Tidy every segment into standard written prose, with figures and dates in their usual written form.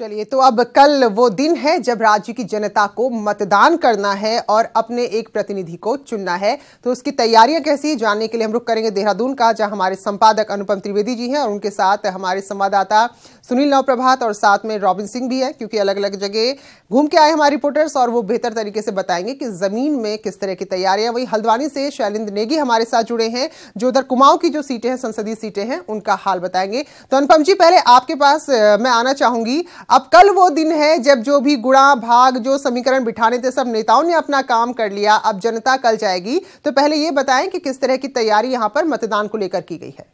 चलिए, तो अब कल वो दिन है जब राज्य की जनता को मतदान करना है और अपने एक प्रतिनिधि को चुनना है। तो उसकी तैयारियां कैसी जानने के लिए हम रुख करेंगे देहरादून का, जहां हमारे संपादक अनुपम त्रिवेदी जी हैं और उनके साथ हमारे संवाददाता सुनील नवप्रभात और साथ में रॉबिन सिंह भी है, क्योंकि अलग अलग जगह घूम के आए हमारे रिपोर्टर्स और वो बेहतर तरीके से बताएंगे कि जमीन में किस तरह की तैयारियां। वही हल्द्वानी से शैलेंद्र नेगी हमारे साथ जुड़े हैं, जो उधर कुमाऊं की जो सीटें हैं, संसदीय सीटें हैं, उनका हाल बताएंगे। तो अनुपम जी, पहले आपके पास मैं आना चाहूंगी। अब कल वो दिन है जब जो भी गुणा भाग जो समीकरण बिठाने थे सब नेताओं ने अपना काम कर लिया, अब जनता कल जाएगी। तो पहले ये बताएं कि किस तरह की तैयारी यहां पर मतदान को लेकर की गई है।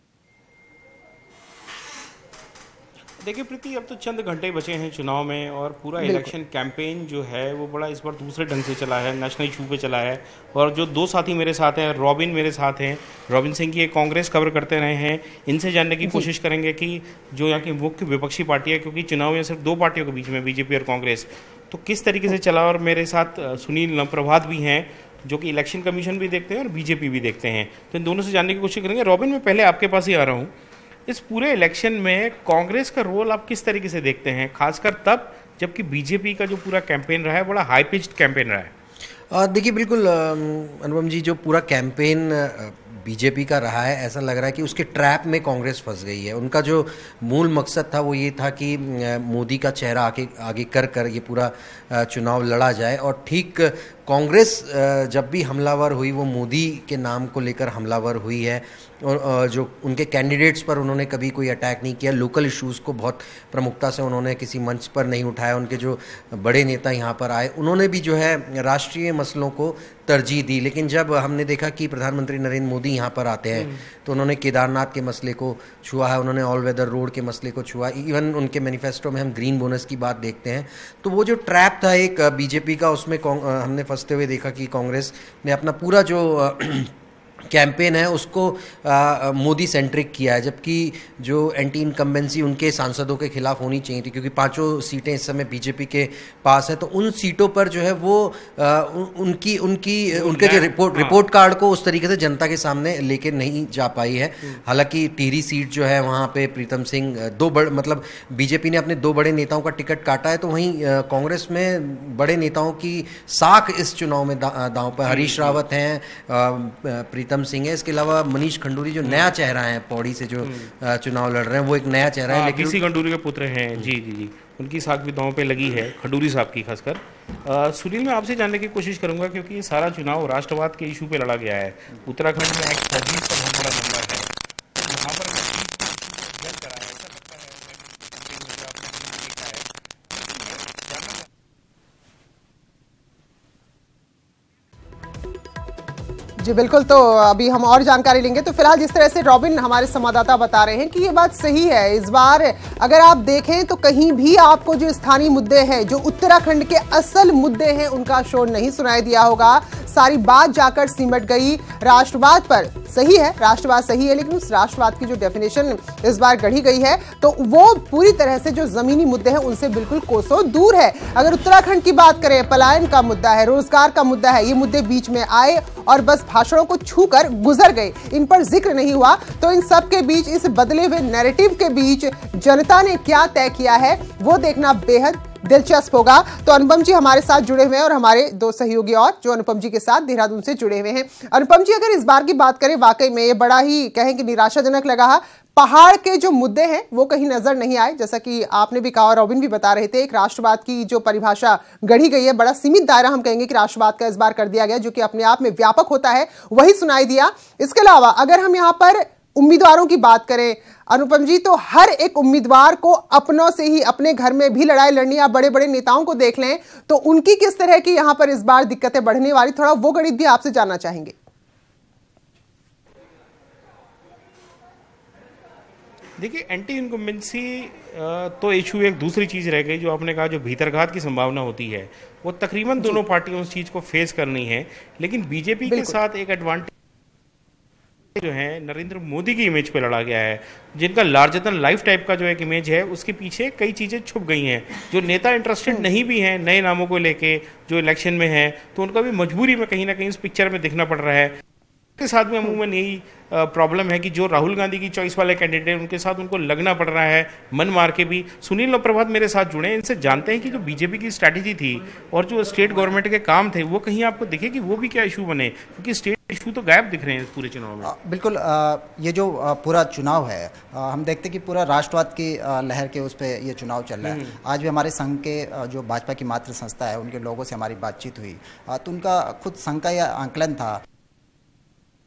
देखिए प्रीति, अब तो चंद घंटे बचे हैं चुनाव में और पूरा इलेक्शन कैंपेन जो है वो बड़ा इस बार दूसरे ढंग से चला है, नेशनल इशू पे चला है। और जो दो साथी मेरे साथ हैं, रॉबिन मेरे साथ हैं, रॉबिन सिंह की कांग्रेस कवर करते रहे हैं, इनसे जानने की कोशिश करेंगे कि जो यहाँ की मुख्य विपक्षी पार्टी है, क्योंकि चुनाव में सिर्फ दो पार्टियों के बीच में बीजेपी और कांग्रेस, तो किस तरीके से चला। और मेरे साथ सुनील नवप्रभात भी हैं जो कि इलेक्शन कमीशन भी देखते हैं और बीजेपी भी देखते हैं, तो इन दोनों से जानने की कोशिश करेंगे। रॉबिन, मैं पहले आपके पास ही आ रहा हूँ। इस पूरे इलेक्शन में कांग्रेस का रोल आप किस तरीके से देखते हैं, खासकर तब जबकि बीजेपी का जो पूरा कैंपेन रहा है बड़ा हाई पिच्ड कैंपेन रहा है? देखिए, बिल्कुल अनुपम जी, जो पूरा कैंपेन बीजेपी का रहा है, ऐसा लग रहा है कि उसके ट्रैप में कांग्रेस फंस गई है। उनका जो मूल मकसद था वो ये था कि मोदी का चेहरा आगे आगे कर ये पूरा चुनाव लड़ा जाए। और ठीक कांग्रेस जब भी हमलावर हुई वो मोदी के नाम को लेकर हमलावर हुई है। और जो उनके कैंडिडेट्स पर उन्होंने कभी कोई अटैक नहीं किया, लोकल इश्यूज़ को बहुत प्रमुखता से उन्होंने किसी मंच पर नहीं उठाया। उनके जो बड़े नेता यहाँ पर आए उन्होंने भी जो है राष्ट्रीय मसलों को तरजीह दी। लेकिन जब हमने देखा कि प्रधानमंत्री नरेंद्र मोदी यहाँ पर आते हैं तो उन्होंने केदारनाथ के मसले को छुआ है, उन्होंने ऑल वेदर रोड के मसले को छुआ, इवन उनके मैनिफेस्टो में हम ग्रीन बोनस की बात देखते हैं। तो वो जो ट्रैप था एक बीजेपी का, उसमें हमने फंसते हुए देखा कि कांग्रेस ने अपना पूरा जो कैंपेन है उसको मोदी सेंट्रिक किया है, जबकि जो एंटी इनकम्बेंसी उनके सांसदों के खिलाफ होनी चाहिए थी, क्योंकि 5 सीटें इस समय बीजेपी के पास है, तो उन सीटों पर जो है वो उनके जो रिपोर्ट कार्ड को उस तरीके से जनता के सामने लेके नहीं जा पाई है। हालांकि टिहरी सीट जो है वहाँ पे प्रीतम सिंह मतलब बीजेपी ने अपने 2 बड़े नेताओं का टिकट काटा है, तो वहीं कांग्रेस में बड़े नेताओं की साख इस चुनाव में दांव पर हरीश रावत हैं, प्रीतम सिंह है, इसके अलावा मनीष खंडूरी जो नया चेहरा है पौड़ी से जो चुनाव लड़ रहे हैं, वो एक नया चेहरा है। लेकिन किसी खंडूरी के पुत्र हैं, जी, उनकी साख भी दांव पे लगी है, खंडूरी साहब की खासकर। सुनील, मैं आपसे जानने की कोशिश करूंगा, क्योंकि ये सारा चुनाव राष्ट्रवाद के इशू पे लड़ा गया है। उत्तराखंड में एक फौजी का बहुत बड़ा मामला है, वहाँ पर जी बिल्कुल, तो अभी हम और जानकारी लेंगे। तो फिलहाल जिस तरह से रॉबिन हमारे संवाददाता बता रहे हैं कि ये बात सही है, इस बार अगर आप देखें तो कहीं भी आपको जो स्थानीय मुद्दे हैं, जो उत्तराखंड के असल मुद्दे हैं, उनका शोर नहीं सुनाई दिया होगा। सारी बात जाकर सिमट गई राष्ट्रवाद पर। सही है, राष्ट्रवाद सही है, लेकिन उस राष्ट्रवाद की जो डेफिनेशन इस बार गढ़ी गई है तो वो पूरी तरह से जो जमीनी मुद्दे हैं उनसे बिल्कुल कोसों दूर है। अगर उत्तराखंड की बात करें, पलायन का मुद्दा है, रोजगार का मुद्दा है, ये मुद्दे बीच में आए और बस भाषणों को छूकर गुजर गए, इन पर जिक्र नहीं हुआ। तो इन सब के बीच, इस बदले हुए नैरेटिव के बीच जनता ने क्या तय किया है वो देखना बेहद दिलचस्प होगा। तो अनुपम जी हमारे साथ जुड़े हुए हैं और हमारे 2 सहयोगी और जो अनुपम जी के साथ देहरादून से जुड़े हुए हैं। अनुपम जी, अगर इस बार की बात करें, वाकई में ये बड़ा ही कहें कि निराशाजनक लगा। पहाड़ के जो मुद्दे हैं वो कहीं नजर नहीं आए, जैसा कि आपने भी कहा और रॉबिन भी बता रहे थे। एक राष्ट्रवाद की जो परिभाषा गढ़ी गई है, बड़ा सीमित दायरा हम कहेंगे कि राष्ट्रवाद का इस बार कर दिया गया, जो कि अपने आप में व्यापक होता है, वही सुनाई दिया। इसके अलावा अगर हम यहाँ पर उम्मीदवारों की बात करें अनुपम जी, तो हर एक उम्मीदवार को अपनों से ही, अपने घर में भी लड़ाई लड़नी, आप बड़े बड़े नेताओं को देख लें तो उनकी किस तरह की यहां पर इस बार दिक्कतें बढ़ने वाली, थोड़ा वो गणित भी आपसे जानना चाहेंगे। देखिए, एंटी इनकम्बेंसी तो इशू एक दूसरी चीज़ रह गई। जो आपने कहा, जो भीतरघात की संभावना होती है, वो तकरीबन दोनों पार्टियों उस चीज़ को फेस करनी है। लेकिन बीजेपी के साथ एक एडवांटेज जो है नरेंद्र मोदी की इमेज पे लड़ा गया है, जिनका लार्जर देन लाइफ टाइप का जो एक इमेज है, उसके पीछे कई चीज़ें छुप गई हैं। जो नेता इंटरेस्टेड नहीं भी हैं नए नामों को लेके जो इलेक्शन में है, तो उनका भी मजबूरी में कहीं ना कहीं इस पिक्चर में दिखना पड़ रहा है। के साथ में अमूमन यही प्रॉब्लम है कि जो राहुल गांधी की चॉइस वाले कैंडिडेट हैं उनके साथ उनको लगना पड़ रहा है, मन मार के भी। सुनील और प्रभात मेरे साथ जुड़े हैं, इनसे जानते हैं कि जो बीजेपी की स्ट्रैटेजी थी और जो स्टेट गवर्नमेंट के काम थे वो कहीं आपको दिखे कि वो भी क्या इशू बने, क्योंकि स्टेट इशू तो गायब दिख रहे हैं इस पूरे चुनाव में। बिल्कुल, ये जो पूरा चुनाव है, हम देखते कि पूरा राष्ट्रवाद की लहर के उस पर ये चुनाव चल रहा है। आज भी हमारे संघ के जो भाजपा की मातृ संस्था है उनके लोगों से हमारी बातचीत हुई, तो उनका खुद संघ का यह आंकलन था,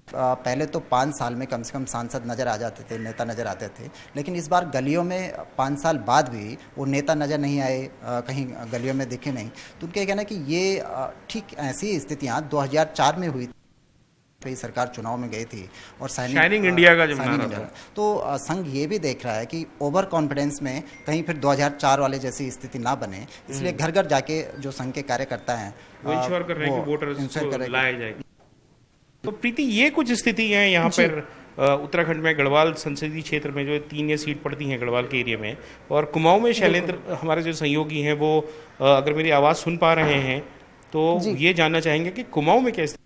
पहले तो 5 साल में कम से कम सांसद नज़र आ जाते थे, नेता नज़र आते थे, लेकिन इस बार गलियों में 5 साल बाद भी वो नेता नज़र नहीं आए, कहीं गलियों में दिखे नहीं। तो उनका कहना है कि ये ठीक ऐसी स्थितियाँ 2004 में हुई थी, सरकार चुनाव में गई थी और शाइनिंग इंडिया का जब नारा था। तो संघ ये भी देख रहा है कि ओवर कॉन्फिडेंस में कहीं फिर 2004 वाले जैसी स्थिति ना बने, इसलिए घर घर जाके जो संघ के कार्यकर्ता हैं वो इंश्योर कर रहे हैं कि वोटर्स को लाया जाएगा। तो प्रीति, ये कुछ स्थिति है यहाँ पर उत्तराखंड में गढ़वाल संसदीय क्षेत्र में जो 3 सीट पड़ती हैं गढ़वाल के एरिया में, और कुमाऊं में शैलेंद्र हमारे जो सहयोगी हैं वो अगर मेरी आवाज़ सुन पा रहे हैं तो ये जानना चाहेंगे कि कुमाऊं में कैसे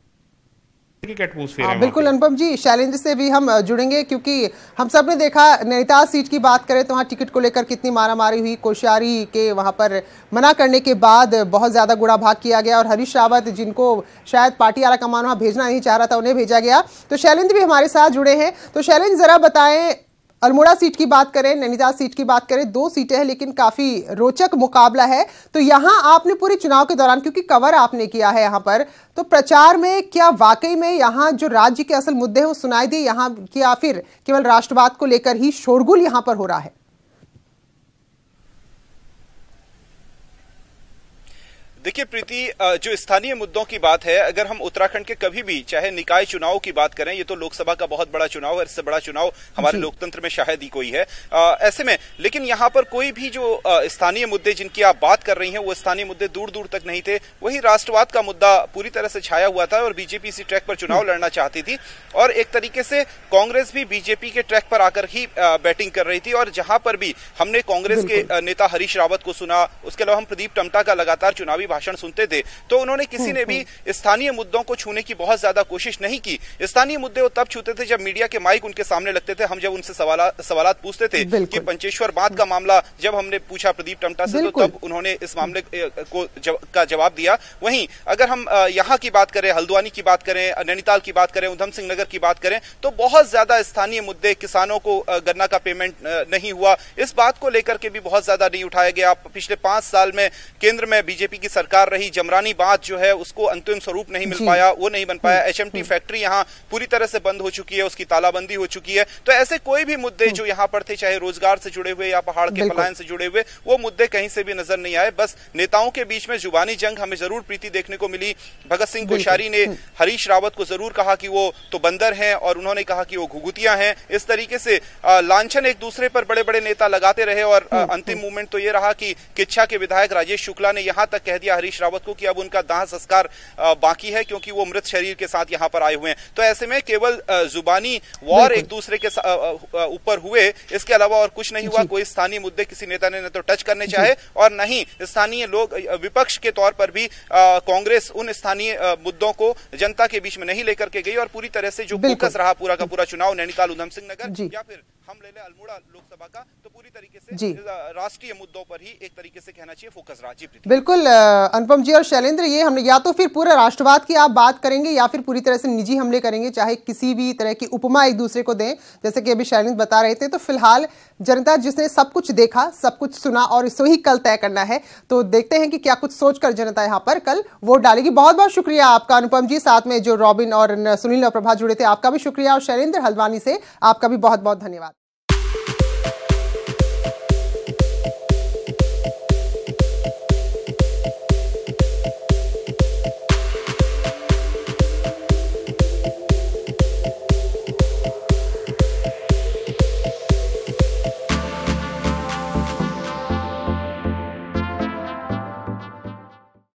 एटमॉस्फेयर। बिल्कुल अनुपम जी, शैलेंद्र से भी हम जुड़ेंगे, क्योंकि हम सब ने देखा नैनीताल सीट की बात करें तो वहाँ टिकट को लेकर कितनी मारामारी हुई, कोश्यारी के वहाँ पर मना करने के बाद बहुत ज़्यादा गुड़ा भाग किया गया और हरीश रावत, जिनको शायद पार्टी आला कमान वहाँ भेजना नहीं चाह रहा था, उन्हें भेजा गया। तो शैलेंद्र भी हमारे साथ जुड़े हैं। तो शैलेंद्र, जरा बताएं, अल्मोड़ा सीट की बात करें, नैनीताल सीट की बात करें, 2 सीटें हैं लेकिन काफी रोचक मुकाबला है। तो यहां आपने पूरे चुनाव के दौरान, क्योंकि कवर आपने किया है यहां पर, तो प्रचार में क्या वाकई में यहां जो राज्य के असल मुद्दे हैं वो सुनाई दिए यहां, या फिर केवल राष्ट्रवाद को लेकर ही शोरगुल यहां पर हो रहा है? देखिए प्रीति, जो स्थानीय मुद्दों की बात है, अगर हम उत्तराखंड के कभी भी चाहे निकाय चुनाव की बात करें, ये तो लोकसभा का बहुत बड़ा चुनाव है, इससे बड़ा चुनाव हमारे लोकतंत्र में शायद ही कोई है। ऐसे में लेकिन यहाँ पर कोई भी जो स्थानीय मुद्दे जिनकी आप बात कर रही हैं वो स्थानीय मुद्दे दूर दूर तक नहीं थे। वही राष्ट्रवाद का मुद्दा पूरी तरह से छाया हुआ था और बीजेपी इसी ट्रैक पर चुनाव लड़ना चाहती थी, और एक तरीके से कांग्रेस भी बीजेपी के ट्रैक पर आकर ही बैटिंग कर रही थी। और जहां पर भी हमने कांग्रेस के नेता हरीश रावत को सुना, उसके अलावा हम प्रदीप टम्टा का लगातार चुनावी भाषण सुनते थे, तो उन्होंने किसी ने भी स्थानीय मुद्दों को छूने की बहुत ज्यादा कोशिश नहीं की। स्थानीय मुद्दे वो तब छूते थे जब मीडिया के माइक उनके सामने लगते थे, हम जब उनसे सवालात पूछते थे कि पंचेश्वर बांध का मामला जब हमने पूछा प्रदीप टम्टा से, तो तब उन्होंने इस मामले का जवाब दिया। वहीं अगर हम यहाँ की बात करें, हल्द्वानी की बात करें, नैनीताल की बात करें, उधम सिंह नगर की बात करें, तो बहुत ज्यादा स्थानीय मुद्दे, किसानों को गन्ना का पेमेंट नहीं हुआ, इस बात को लेकर के भी बहुत ज्यादा नहीं उठाया गया। पिछले 5 साल में केंद्र में बीजेपी की सरकार रही, जमरानी बांध जो है उसको अंतिम स्वरूप नहीं मिल पाया, वो नहीं बन पाया। एचएमटी फैक्ट्री यहाँ पूरी तरह से बंद हो चुकी है, उसकी तालाबंदी हो चुकी है। तो ऐसे कोई भी मुद्दे जो यहाँ पर थे, चाहे रोजगार से जुड़े हुए या पहाड़ के पलायन से जुड़े हुए, वो मुद्दे कहीं से भी नजर नहीं आए। बस नेताओं के बीच में जुबानी जंग हमें जरूर प्रीति देखने को मिली। भगत सिंह कोश्यारी ने हरीश रावत को जरूर कहा कि वो तो बंदर हैं, और उन्होंने कहा कि वो घुघुतियां हैं। इस तरीके से लांछन एक दूसरे पर बड़े बड़े नेता लगाते रहे, और अंतिम मूवमेंट तो ये रहा कि किच्छा के विधायक राजेश शुक्ला ने यहां तक कह दिया हरीश रावत को कि अब उनका दाह संस्कार बाकी है, क्योंकि वो मृत शरीर के साथ यहां पर आए हुए हैं। तो ऐसे में केवल जुबानी वॉर एक दूसरे के ऊपर हुए, इसके अलावा और कुछ नहीं हुआ। कोई स्थानीय मुद्दे किसी नेता ने न तो टच करने चाहे, और न ही स्थानीय लोग विपक्ष के तौर पर भी कांग्रेस उन स्थानीय मुद्दों को जनता के बीच में नहीं लेकर के गई, और पूरी तरह से जो फोकस रहा पूरा का पूरा चुनाव नैनीताल, उधम सिंह नगर या फिर हम ले अल्मोड़ा लोकसभा का, तो पूरी तरीके से राष्ट्रीय मुद्दों पर ही एक तरीके से कहना चाहिए फोकस रहा। जी बिल्कुल अनुपम जी और शैलेंद्र, ये हमने या तो फिर पूरा राष्ट्रवाद की आप बात करेंगे या फिर पूरी तरह से निजी हमले करेंगे, चाहे किसी भी तरह की उपमा एक दूसरे को दें, जैसे कि अभी शैलेंद्र बता रहे थे। तो फिलहाल जनता जिसने सब कुछ देखा, सब कुछ सुना, और इसको ही कल तय करना है। तो देखते हैं कि क्या कुछ सोचकर जनता यहाँ पर कल वोट डालेगी। बहुत बहुत शुक्रिया आपका अनुपम जी, साथ में जो रॉबिन और सुनील और प्रभा जुड़े थे आपका भी शुक्रिया, और शैलेंद्र हल्द्वानी से आपका भी बहुत बहुत धन्यवाद।